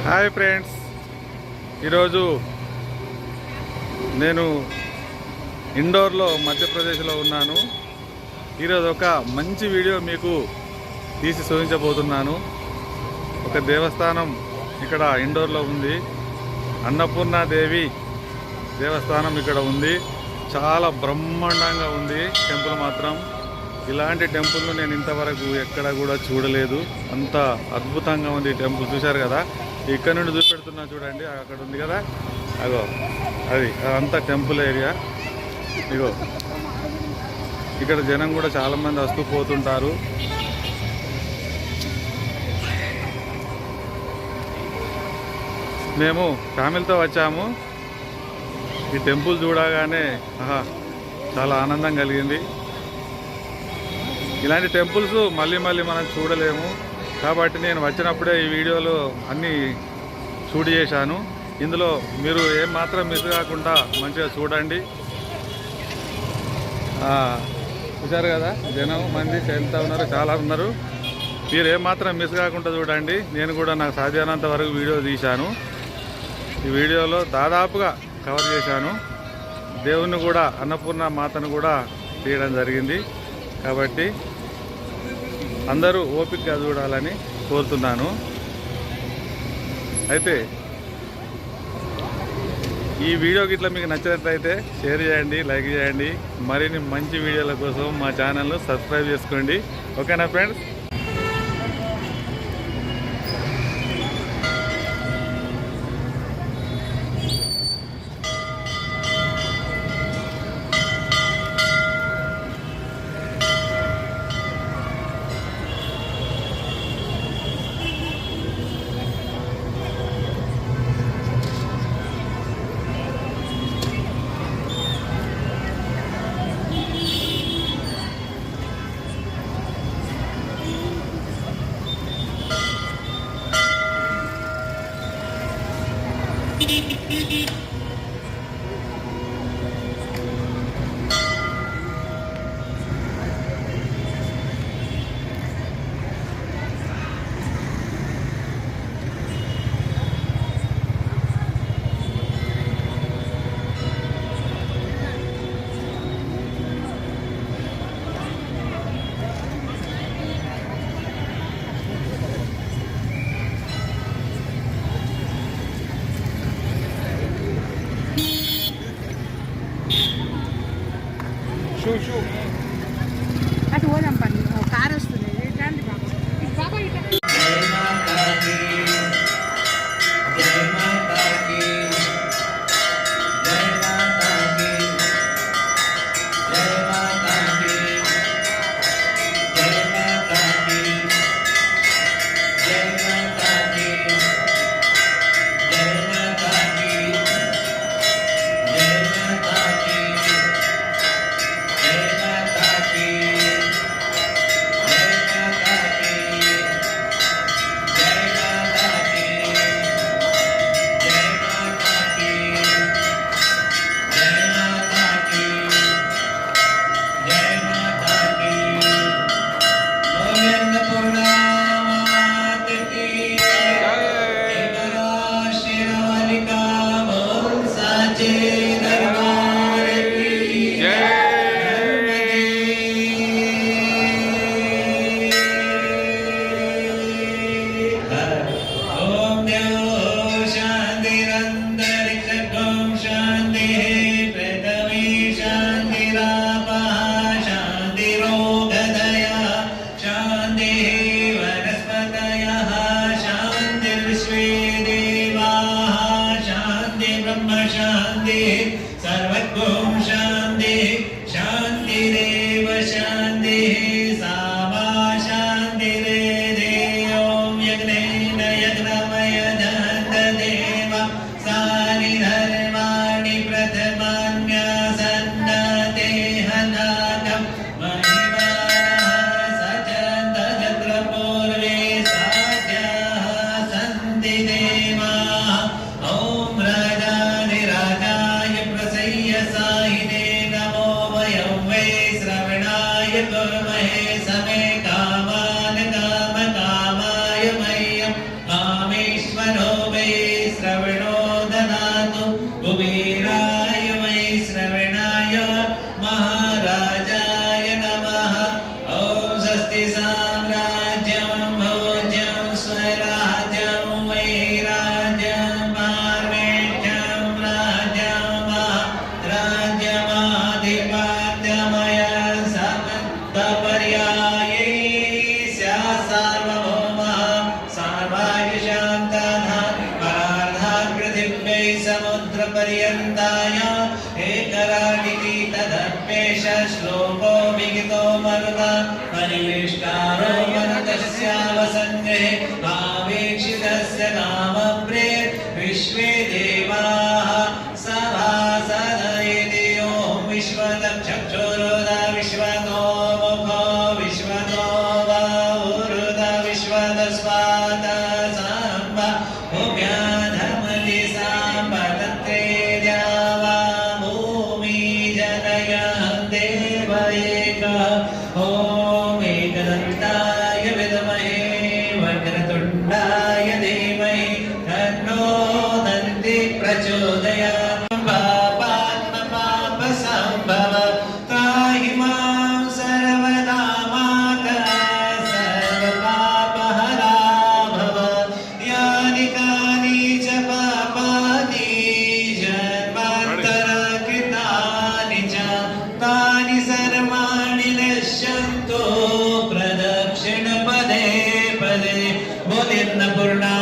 Hi friends, ఈరోజు నేను ఇండోర్లో మధ్యప్రదేశ్లో ఉన్నాను. ఈరోజు ఒక మంచి వీడియో మీకు తీసి చూపించబోతున్నాను. ఒక దేవస్థానం ఇక్కడ ఇండోర్లో ఉంది. అన్నపూర్ణాదేవి దేవస్థానం ఇక్కడ ఉంది. చాలా బ్రహ్మాండంగా ఉంది టెంపుల్ మాత్రం. ఇలాంటి టెంపుల్ను నేను ఇంతవరకు ఎక్కడ కూడా చూడలేదు. అంత అద్భుతంగా ఉంది టెంపుల్. చూశారు కదా, ఇక్కడ నుండి చూపెడుతున్నా చూడండి, అక్కడ ఉంది కదా, అగో అది అదంతా టెంపుల్ ఏరియా. ఇగో ఇక్కడ జనం కూడా చాలామంది వస్తూ పోతుంటారు. మేము ఫ్యామిలీతో వచ్చాము. ఈ టెంపుల్ చూడగానే చాలా ఆనందం కలిగింది. ఇలాంటి టెంపుల్స్ మళ్ళీ మనం చూడలేము. కాబట్టి నేను వచ్చినప్పుడే ఈ వీడియోలో అన్నీ షూట్ చేశాను. ఇందులో మీరు ఏమాత్రం మిస్ కాకుండా మంచిగా చూడండి. చూశారు కదా, జనం మంది ఎంత ఉన్నారు, చాలా ఉన్నారు. మీరు ఏమాత్రం మిస్ కాకుండా చూడండి. నేను కూడా నాకు సాధ్యమైనంత వరకు వీడియో తీశాను. ఈ వీడియోలో దాదాపుగా కవర్ చేశాను. దేవుణ్ణి కూడా, అన్నపూర్ణ మాతను కూడా తీయడం జరిగింది. కాబట్టి అందరూ ఓపికగా చూడాలని కోరుతున్నాను. అయితే ఈ వీడియోకి ఇట్లా మీకు నచ్చినట్లయితే షేర్ చేయండి, లైక్ చేయండి. మరిన్ని మంచి వీడియోల కోసం మా ఛానల్ను సబ్స్క్రైబ్ చేసుకోండి. ఓకేనా ఫ్రెండ్స్? అటు పోదాం పని, కారు వస్తుంది. రండి బాబా, బాబా ఇట్లా. सर्वगुण शांति शांतिरेव शांति सामा शांतिरेधे ओम यज्ञेन यज्ञमय दन्तदेव सानि धर्माणि प्रथमान्यासन्नते हनाकं महिमानः सचन्त तत्र पूर्वे साध्याः सन्ति देवाः ओम राजाधिराजाय प्रसय्य साहिने नमो वयं वै श्रवणाय कुर्महे समे कामान् कामकामाय मह्यम् पर्यन्ताय एकराटिति तदप्येष श्लोको विहितो मरुता परिवेष्टारो वनतस्यावसन्ने आवेक्षितस्य नाम प्रेत विश्वे देवाः सभासद इति ॐ विश्वतक्षुरुदा विश्वतो मुखो विश्वतो बाहुरुदा विश्वतस्वात साम्ब भूम्याधमति साम्ब तत्रे द्यावा भूमि जनयः देव एकः ॐ एकदन्ताय विद्महे वक्रतुण्डाय धीमहि तन्नो दन्ति प्रचोदयात् पापात्मपापसम्भव त्राहि मां सर्वदा माता सर्वपापहरा भव यानि कानि च पापानि जन्मान्तरकृतानि च तानि सर्वाणि नश्यन्तु प्रदक्षिणपदे पदे बोधिन्नपूर्णा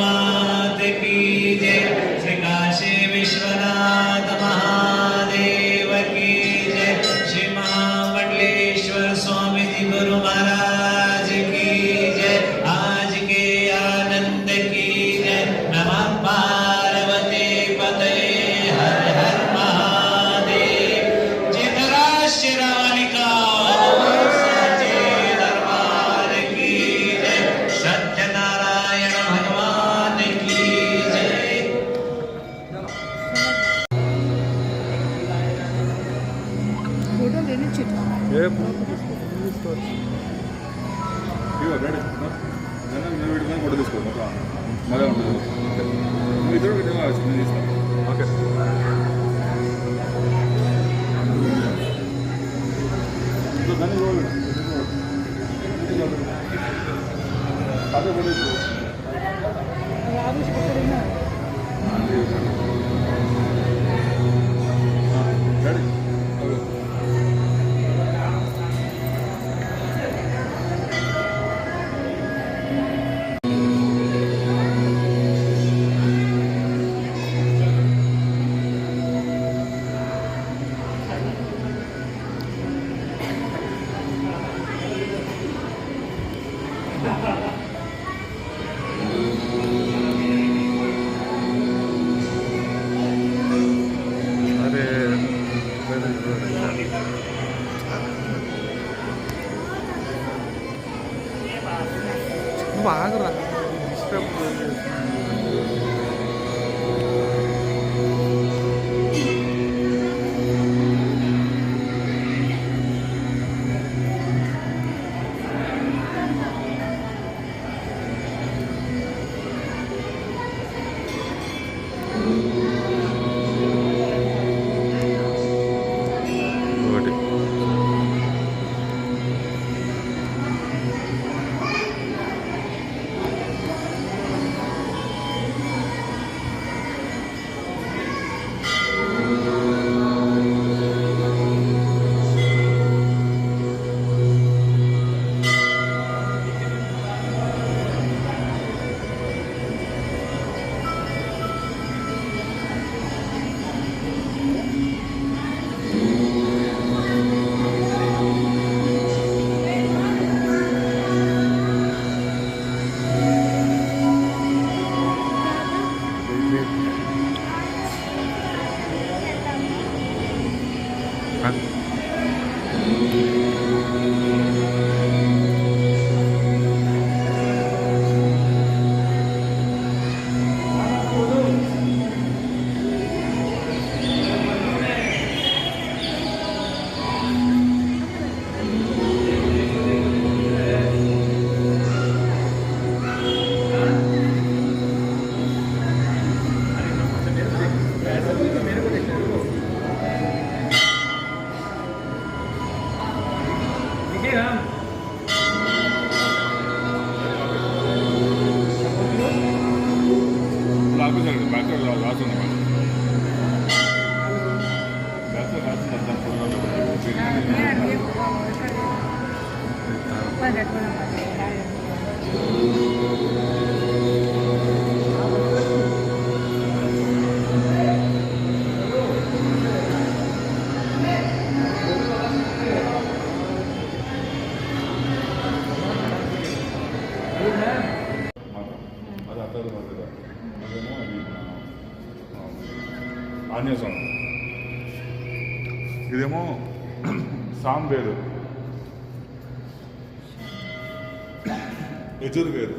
मात की जय श्री काशी विश्वनाथ महादेव की जय श्री महामंडलेश्वर स्वामी जी गुरु महाराज की जय आज के आनंद की जय नमः पार्वती पते हर हर महादेव जय राष्ट्रवाणिका सच्चे दरबार की जय सत्यनारायण भगवान की जय ఫోటో లేని చెట్టు ఏ తీసుకోవచ్చు ఇవ్వ రెడీ నేను వీడికి ఫోటో తీసుకోండి మళ్ళీ ఉంటుంది మీ ఇద్దరు చిన్న తీస్తాను ఓకే దాన్ని అదే ఫోటో ఆవేశ పక్కన రెడీ అరే నువ్వు ఆగరా డిస్టర్బ్ ఒకటి మాట్లాడు మధ్యలో అదేమో అది ఆంజనేయ స్వామి, ఇదేమో సాంబేరు, యజుర్వేదు,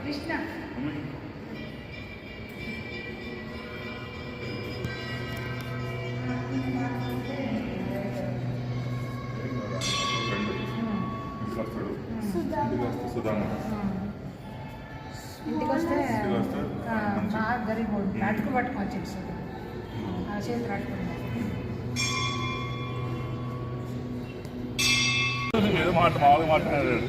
కృష్ణ సుధామ ఇంటికి వస్తే ఇంటికి వస్తే బాగా గరీబ్ అటుకు పట్టుకొచ్చింది సుధా ఆ చేతులు అట్టుకున్నాం. ఏదో మాట మామూలుగా మాట్లాడాడు.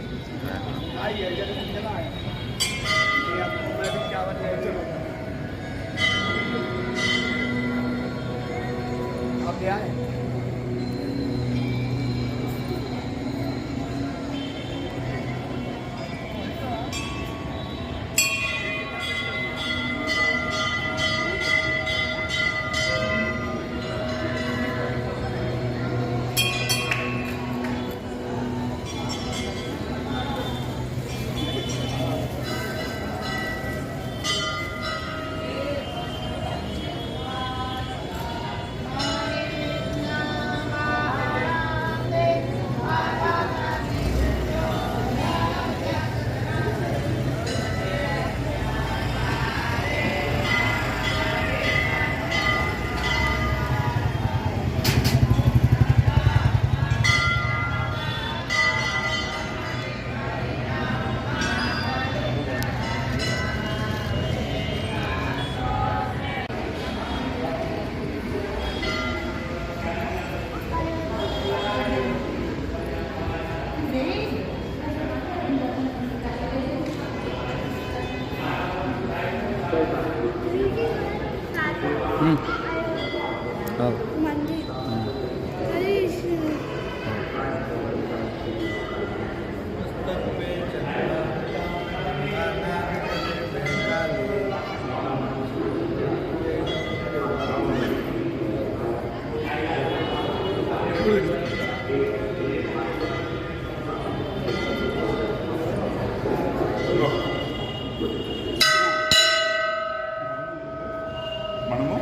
మనము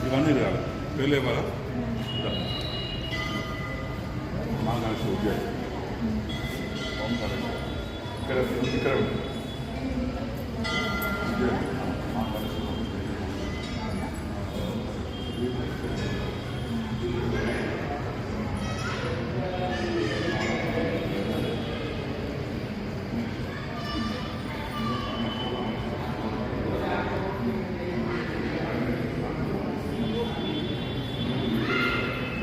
ఇవన్నీ చేయాలి. పేర్లు ఇవ్వాలా? మాంగాలి సూర్య ఇక్కడ ఇక్కడ